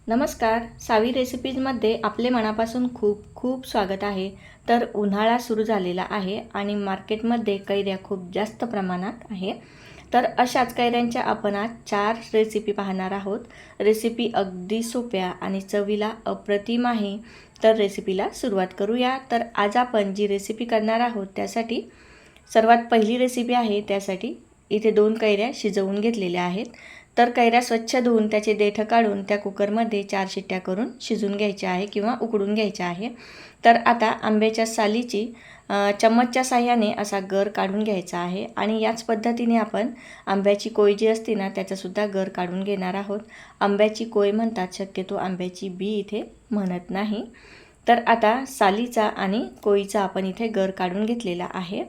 नमस्कार. सावी रेसिपीजमध्ये आपले मनापासून खूप खूप स्वागत आहे. तर उन्हाळा सुरू झालेला आहे आणि मार्केटमध्ये कैऱ्या खूप जास्त प्रमाणात आहे. तर अशाच कैऱ्यांच्या आपण आज 4 रेसिपी पाहणार आहोत. रेसिपी अगदी सोप्या आणि चवीला अप्रतिम आहे. तर रेसिपीला सुरुवात करूया. तर आज आपण जी रेसिपी करणार आहोत त्यासाठी सर्वात पहिली रेसिपी आहे, त्यासाठी इथे 2 कैऱ्या शिजवून घेतलेल्या आहेत. तर कैऱ्या स्वच्छ धुवून त्याचे देठ काढून त्या कुकरमध्ये 4 शिट्ट्या करून शिजून घ्यायच्या आहे किंवा उकडून घ्यायच्या आहे. तर आता आंब्याच्या सालीची चम्मचच्या साहाय्याने असा गर काढून घ्यायचा आहे आणि याच पद्धतीने आपण आंब्याची कोय जी असते ना त्याचासुद्धा गर काढून घेणार आहोत. आंब्याची कोय म्हणतात, शक्यतो आंब्याची बी इथे म्हणत नाही. तर आता सालीचा आणि कोयीचा आपण इथे गर काढून घेतलेला आहे.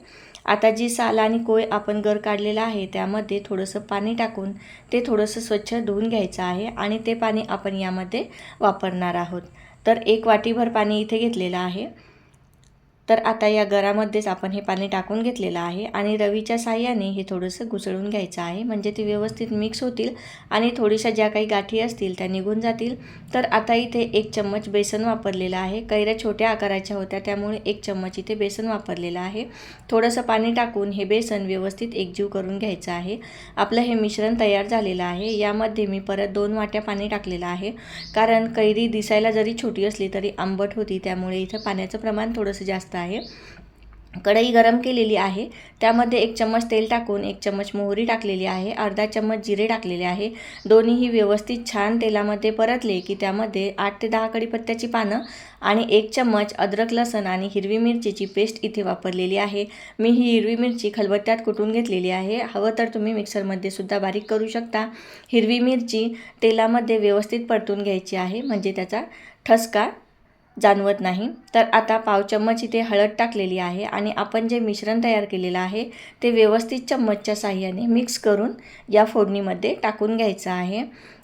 आता जी साल आणि कोय आपण गर काढलेला आहे त्यामध्ये थोडंसं पाणी टाकून ते थोडंसं स्वच्छ धुवून घ्यायचं आहे आणि ते पाणी आपण यामध्ये वापरणार आहोत. तर 1 वाटीभर पाणी इथे घेतलेलं आहे. तर आता या गरामध्येच आपण हे पाणी टाकून घेतलेलं आहे आणि रवीच्या साहाय्याने हे थोडंसं घुसळून घ्यायचं आहे, म्हणजे ते व्यवस्थित मिक्स होतील आणि थोड्याशा ज्या काही गाठी असतील त्या निघून जातील. तर आता इथे 1 चम्मच बेसन वापरलेलं आहे. कैऱ्या छोट्या आकाराच्या होत्या त्यामुळे 1 चम्मच इथे बेसन वापरलेलं आहे. थोडंसं पाणी टाकून हे बेसन व्यवस्थित एकजीव करून घ्यायचं आहे. आपलं हे मिश्रण तयार झालेलं आहे. यामध्ये मी परत 2 वाट्या पाणी टाकलेलं आहे, कारण कैरी दिसायला जरी छोटी असली तरी आंबट होती, त्यामुळे इथं पाण्याचं प्रमाण थोडंसं जास्त आहे. कढई गरम केलेली आहे, त्यामध्ये 1 चम्मच तेल टाकून 1 चम्मच मोहरी टाकलेली आहे, अर्धा चम्मच जिरे टाकलेले आहे. दोन्हीही व्यवस्थित छान तेलामध्ये परतले की त्यामध्ये 8 ते 10 कढीपत्त्याची पानं आणि 1 चम्मच अद्रक, लसूण आणि हिरवी मिरचीची पेस्ट इथे वापरलेली आहे. मी ही हिरवी मिरची खलबत्त्यात कुटून घेतलेली आहे. हवं तर तुम्ही मिक्सरमध्ये सुद्धा बारीक करू शकता. हिरवी मिरची तेलामध्ये व्यवस्थित परतून घ्यायची आहे, म्हणजे त्याचा ठसका जाणवत नाही. तर आता पाव चम्मच इथे हळद टाकलेली आहे आणि आपण जे मिश्रण तयार केलेलं आहे ते व्यवस्थित चम्मचच्या साहाय्याने मिक्स करून या फोडणीमध्ये टाकून घ्यायचं आहे.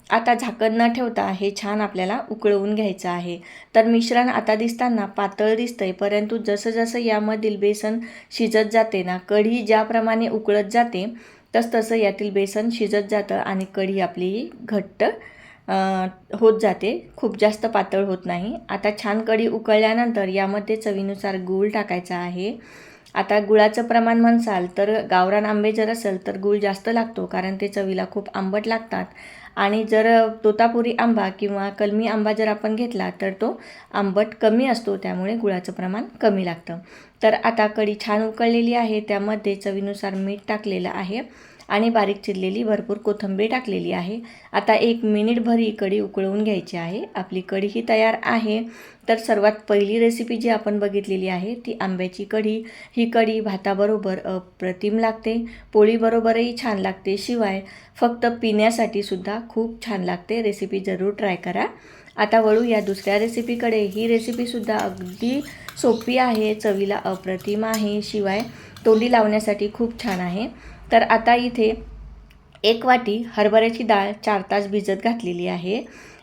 आता झाकण न ठेवता हे छान आपल्याला उकळवून घ्यायचं आहे. तर मिश्रण आता दिसताना पातळ दिसतंय, परंतु जसं जसं यामधील बेसन शिजत जाते ना, कढी ज्याप्रमाणे उकळत जाते तसं यातील बेसन शिजत जातं आणि कढी आपली घट्ट होत जाते, खूप जास्त पातळ होत नाही. आता छान कढी उकळल्यानंतर यामध्ये चवीनुसार गूळ टाकायचा आहे. आता गुळाचं प्रमाण म्हणसाल तर गावरान आंबे जर असेल तर गूळ जास्त लागतो, कारण ते चवीला खूप आंबट लागतात. आणि जर तोतापुरी आंबा किंवा कलमी आंबा जर आपण घेतला तर तो आंबट कमी असतो, त्यामुळे गुळाचं प्रमाण कमी लागतं. तर आता कढी छान उकळलेली आहे, त्यामध्ये चवीनुसार मीठ टाकलेलं आहे आणि बारीक चिरलेली भरपूर कोथिंबीर टाकलेली आहे. आता 1 मिनिटभर ही कढी उकळवून घ्यायची आहे. आपली कढी ही तयार आहे. तर सर्वात पहिली रेसिपी जी आपण बघितलेली आहे ती आंब्याची कढी. ही कढी भाताबरोबर अप्रतिम लागते, पोळीबरोबरही छान लागते, शिवाय फक्त पिण्यासाठी सुद्धा खूप छान लागते. रेसिपी जरूर ट्राय करा. आता वळू या दुसऱ्या रेसिपीकडे. ही रेसिपीसुद्धा अगदी सोपी आहे, चवीला अप्रतिम आहे, शिवाय तोंडी लावण्यासाठी खूप छान आहे. तर आता इथे 1 वाटी हरभऱ्याची डाळ 4 तास भिजत घातलेली आहे.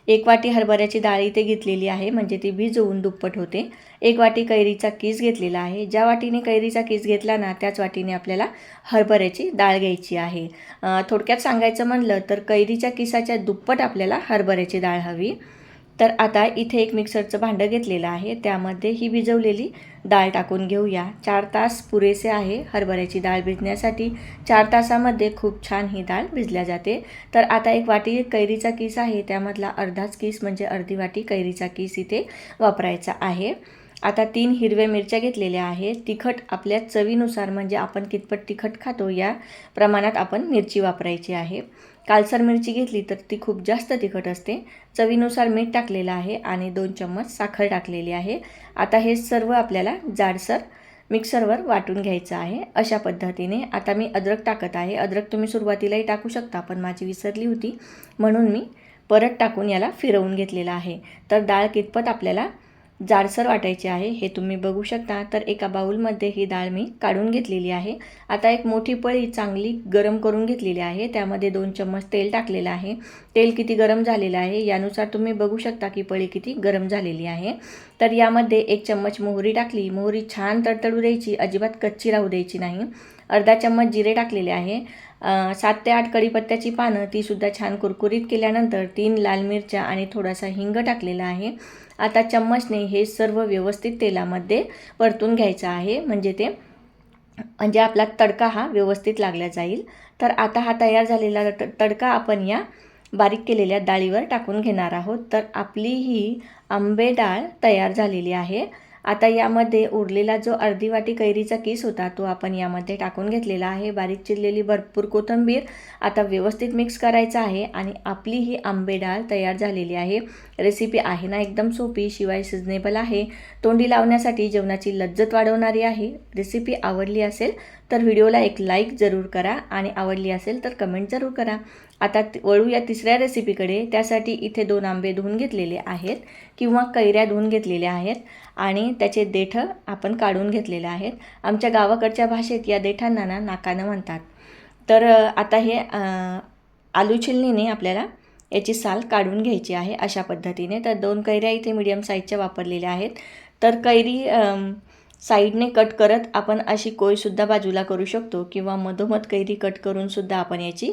1 वाटी हरभऱ्याची डाळ इथे घेतलेली आहे, म्हणजे ती भिजवून दुप्पट होते. 1 वाटी कैरीचा कीस घेतलेला आहे. ज्या वाटीने कैरीचा कीस घेतला ना त्याच वाटीने आपल्याला हरभऱ्याची डाळ घ्यायची आहे. थोडक्यात सांगायचं म्हणलं तर कैरीच्या किसाच्या दुप्पट आपल्याला हरभऱ्याची डाळ हवी. तर आता इथे 1 मिक्सरचं भांडं घेतलेलं आहे, त्यामध्ये ही भिजवलेली डाळ टाकून घेऊया. 4 तास पुरेसे आहे हरभऱ्याची डाळ भिजण्यासाठी. 4 तासामध्ये खूप छान ही डाळ भिजल्या जाते. तर आता 1 वाटी कैरीचा किस आहे, त्यामधला अर्धाच किस म्हणजे अर्धी वाटी कैरीचा किस इथे वापरायचा आहे. आता 3 हिरव्या मिरच्या घेतलेल्या आहेत. तिखट आपल्या चवीनुसार, म्हणजे आपण कितपत तिखट खातो या प्रमाणात आपण मिरची वापरायची आहे. काळसर मिरची घेतली तर ती खूप जास्त तिखट असते. चवीनुसार मीठ टाकलेलं आहे आणि 2 चम्मच साखर टाकलेली आहे. आता हे सर्व आपल्याला जाडसर मिक्सरवर वाटून घ्यायचं आहे. अशा पद्धतीने आता मी अद्रक टाकत आहे. अद्रक तुम्ही सुरुवातीलाही टाकू शकता, पण माझी विसरली होती म्हणून मी परत टाकून याला फिरवून घेतलेलं आहे. तर डाळ कितपत आपल्याला जाडसर वाटायची आहे हे तुम्ही बघू शकता. तर एका बाउलमध्ये ही डाळ मी काढून घेतलेली आहे. आता 1 मोठी पळी चांगली गरम करून घेतलेली आहे, त्यामध्ये 2 चम्मच तेल टाकलेलं आहे. तेल किती गरम झालेलं आहे यानुसार तुम्ही बघू शकता की पळी किती गरम झालेली आहे. तर यामध्ये 1 चम्मच मोहरी टाकली. मोहरी छान तडतडू द्यायची, अजिबात कच्ची राहू द्यायची नाही. अर्धा चम्मच जिरे टाकलेले आहे. 7 ते 8 कढीपत्त्याची पानं तीसुद्धा छान कुरकुरीत केल्यानंतर 3 लाल मिरच्या आणि थोडासा हिंग टाकलेला आहे. आता चम्मचने हे सर्व व्यवस्थित तेलामध्ये परतून घ्यायचं आहे, म्हणजे आपला तडका हा व्यवस्थित लागला जाईल. तर आता हा तयार झालेला तडका आपण या बारीक केलेल्या डाळीवर टाकून घेणार आहोत. तर आपली ही आंबे डाळ तयार झालेली आहे. आता यामध्ये उरलेला जो अर्धी वाटी कैरीचा किस होता तो आपण यामध्ये टाकून घेतलेला आहे. बारीक चिरलेली भरपूर कोथिंबीर आता व्यवस्थित मिक्स करायचं आहे आणि आपली ही आंबे डाळ तयार झालेली आहे. रेसिपी आहे ना एकदम सोपी, शिवाय सिजनेबल आहे. तोंडी लावण्यासाठी जेवणाची लज्जत वाढवणारी आहे. रेसिपी आवडली असेल तर व्हिडिओला एक लाईक जरूर करा आणि आवडली असेल तर कमेंट जरूर करा. आता वळू या तिसऱ्या रेसिपीकडे. त्यासाठी इथे 2 आंबे धुवून घेतलेले आहेत किंवा कैऱ्या धुवून घेतलेल्या आहेत आणि त्याचे देठं आपण काढून घेतलेले आहेत. आमच्या गावाकडच्या भाषेत या देठांना नाकानं म्हणतात. तर आता हे आलू छिलनीने आपल्याला याची साल काढून घ्यायची आहे अशा पद्धतीने. तर 2 कैऱ्या इथे मीडियम साईजच्या वापरलेल्या आहेत. तर कैरी साईडने कट करत आपण अशी कोयसुद्धा बाजूला करू शकतो किंवा मधोमध कैरी कट करूनसुद्धा आपण याची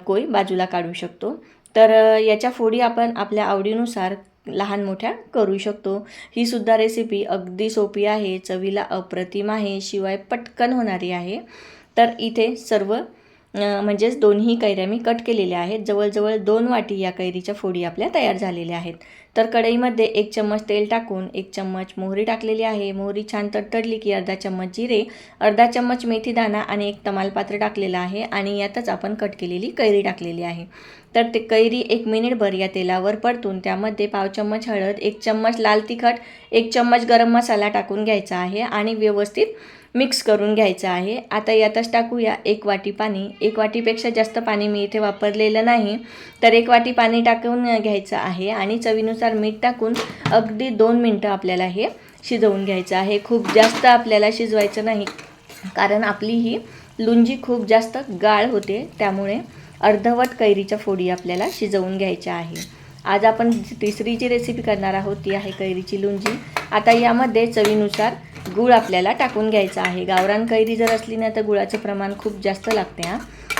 कोय बाजूला काढू शकतो. तर याच्या फोडी आपण आपल्या आवडीनुसार लहान मोठ्या करू शकतो. ही सुद्धा रेसिपी अगदी सोपी आहे, चवीला अप्रतिम आहे, शिवाय पटकन होणारी आहे. तर इथे सर्व म्हणजेच दोन्ही कैऱ्या मी कट केलेल्या आहेत. जवळजवळ 2 वाटी या कैरीच्या फोडी आपल्या तयार झालेल्या आहेत. तर कढईमध्ये 1 चम्मच तेल टाकून 1 चम्मच मोहरी टाकलेली आहे. मोहरी छान तडतडली की अर्धा चम्मच जिरे, अर्धा चम्मच मेथीदाणा आणि 1 तमालपत्र टाकलेलं आहे आणि यातच आपण कट केलेली कैरी टाकलेली आहे. तर ते कैरी 1 मिनिटभर या तेलावर परतून त्यामध्ये पाव चम्मच हळद, 1 चम्मच लाल तिखट, 1 चम्मच गरम मसाला टाकून घ्यायचा आहे आणि व्यवस्थित मिक्स करून घ्यायचं आहे. आता यातच टाकूया 1 वाटी पाणी. 1 वाटीपेक्षा जास्त पाणी मी इथे वापरलेलं नाही. तर 1 वाटी पाणी टाकून घ्यायचं आहे आणि चवीनुसार मीठ टाकून अगदी 2 मिनटं आपल्याला हे शिजवून घ्यायचं आहे. खूप जास्त आपल्याला शिजवायचं नाही, कारण आपली ही लुंजी खूप जास्त गाळ होते. त्यामुळे अर्धवट कैरीच्या फोडी आपल्याला शिजवून घ्यायच्या आहे. आज आपण तिसरी जी रेसिपी करणार आहोत ती आहे कैरीची लुंजी. आता यामध्ये चवीनुसार गूळ आपल्याला टाकून घ्यायचा आहे. गावरान कैरी जर असली ना तर गुळाचं प्रमाण खूप जास्त लागते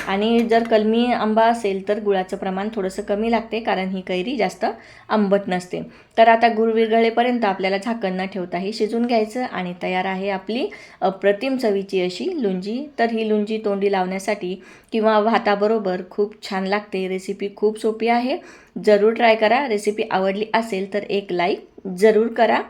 आणि जर कलमी आंबा असेल तर गुळाचं प्रमाण थोडंसं कमी लागते, कारण ही कैरी जास्त आंबट नसते. तर आता गूळ विरघळेपर्यंत आपल्याला झाकण न ठेवताही शिजून घ्यायचं आणि तयार आहे आपली अप्रतिम चवीची अशी लुंजी. तर ही लुंजी तोंडी लावण्यासाठी किंवा भाताबरोबर खूप छान लागते. रेसिपी खूप सोपी आहे, जरूर ट्राय करा. रेसिपी आवडली असेल तर एक लाईक जरूर करा.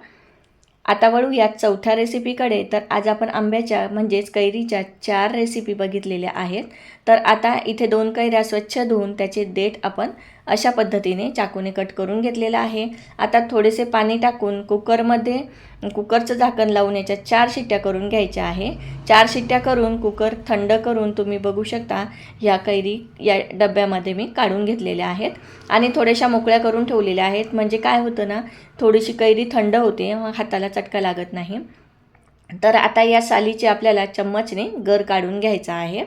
आता वळू यात चौथ्या रेसिपीकडे. तर आज आपण आंब्याच्या म्हणजेच कैरीच्या 4 रेसिपी बघितलेल्या आहेत. तर आता इथे 2 कैऱ्या स्वच्छ धुवून त्याचे देठ आपण अशा पद्धतीने चाकूने कट करून घेतलेलं आहे. आता थोडेसे पाणी टाकून कुकरचं झाकण लावून याच्या 4 शिट्ट्या करून घ्यायच्या आहे. 4 शिट्ट्या करून कुकर थंड करून तुम्ही बघू शकता ह्या कैरी या डब्यामध्ये मी काढून घेतलेल्या आहेत आणि थोड्याशा मोकळ्या करून ठेवलेल्या आहेत. म्हणजे काय होतं ना, थोडीशी कैरी थंड होते, हाताला चटका लागत नाही. तर आता या सालीचे आपल्याला चम्मचने गर काढून घ्यायचा आहे.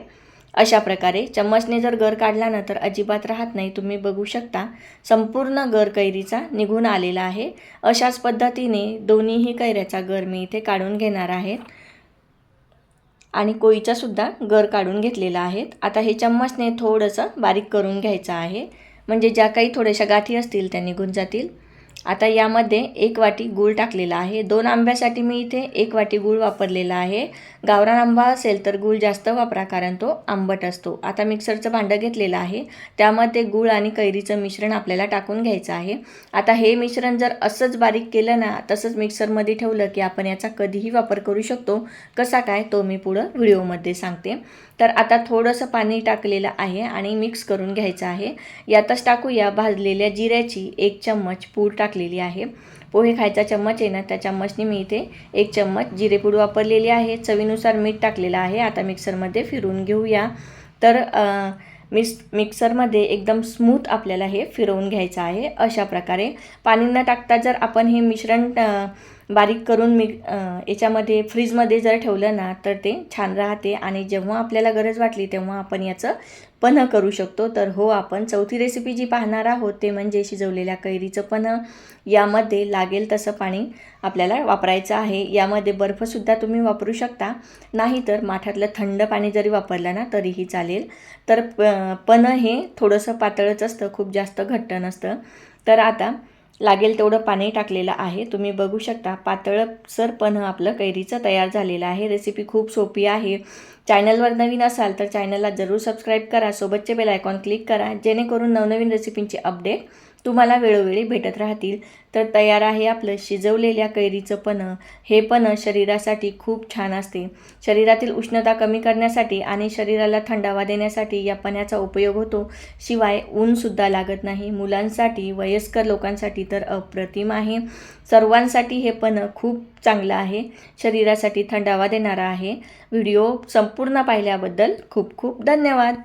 अशा प्रकारे चम्मचने जर गर काढला ना तर अजिबात राहत नाही. तुम्ही बघू शकता संपूर्ण गर कैरीचा निघून आलेला आहे. अशाच पद्धतीने दोन्हीही कैऱ्याचा गर मी इथे काढून घेणार आहे आणि कोळीचा सुद्धा गर काढून घेतलेला आहे. आता हे चम्मचने थोडंसं बारीक करून घ्यायचं आहे, म्हणजे ज्या काही थोड्याशा गाठी असतील त्या निघून जातील. आता यामध्ये 1 वाटी गूळ टाकलेला आहे. 2 आंब्यासाठी मी इथे 1 वाटी गूळ वापरलेला आहे. गावरान आंबा असेल तर गूळ जास्त वापरा, कारण तो आंबट असतो. आता मिक्सरचं भांडं घेतलेलं आहे, त्यामध्ये गूळ आणि कैरीचं मिश्रण आपल्याला टाकून घ्यायचं आहे. आता हे मिश्रण जर असंच बारीक केलं ना, तसंच मिक्सरमध्ये ठेवलं की आपण याचा कधीही वापर करू शकतो. कसा काय तो मी पुढं व्हिडिओमध्ये सांगते. तर आता थोडंसं पाणी टाकलेलं आहे आणि मिक्स करून घ्यायचं आहे. यातच टाकूया भाजलेल्या जिऱ्याची 1 चम्मच पूड टाकलेली आहे. पोहे खायचा चम्मच आहे ना, त्या चम्मचने मी इथे 1 चम्मच जिरेपूड वापरलेली आहे. चवीनुसार मीठ टाकलेलं आहे. आता मिक्सरमध्ये फिरवून घेऊया. तर मिक्सरमध्ये एकदम स्मूथ आपल्याला हे फिरवून घ्यायचं आहे. अशा प्रकारे पाणी न टाकता जर आपण हे मिश्रण बारीक करून याच्यामध्ये फ्रीजमध्ये जर ठेवलं ना तर ते छान राहते आणि जेव्हा आपल्याला गरज वाटली तेव्हा आपण याचं पन्हं करू शकतो. तर हो, आपण चौथी रेसिपी जी पाहणार आहोत ते म्हणजे शिजवलेल्या कैरीचं पन्हं. यामध्ये लागेल तसं पाणी आपल्याला वापरायचं आहे. यामध्ये बर्फसुद्धा तुम्ही वापरू शकता, नाहीतर माठातलं थंड पाणी जरी वापरलं ना तरीही चालेल. तर पन्हं हे थोडंसं पातळच असतं, खूप जास्त घट्ट नसतं. तर आता लागेल तेवढं पाणी टाकलेलं आहे. तुम्ही बघू शकता पातळसर पन्हं आपलं कैरीचं तयार झालेलं आहे. रेसिपी खूप सोपी आहे. चॅनलवर नवीन असाल तर चॅनलला जरूर सबस्क्राईब करा, सोबतचे बेल आयकॉन क्लिक करा, जेणेकरून नवनवीन रेसिपींचे अपडेट तुम्हाला वेळोवेळी भेटत राहतील. तर तयार आहे आपलं शिजवलेल्या कैरीचं पन्हं. हे पन्हं शरीरासाठी खूप छान असते. शरीरातील उष्णता कमी करण्यासाठी आणि शरीराला थंडावा देण्यासाठी या पन्ह्याचा उपयोग होतो. शिवाय ऊनसुद्धा लागत नाही. मुलांसाठी, वयस्कर लोकांसाठी तर अप्रतिम आहे. सर्वांसाठी हे पन्हं खूप चांगलं आहे. शरीरासाठी थंडावा देणारा आहे. व्हिडिओ संपूर्ण पाहिल्याबद्दल खूप खूप धन्यवाद.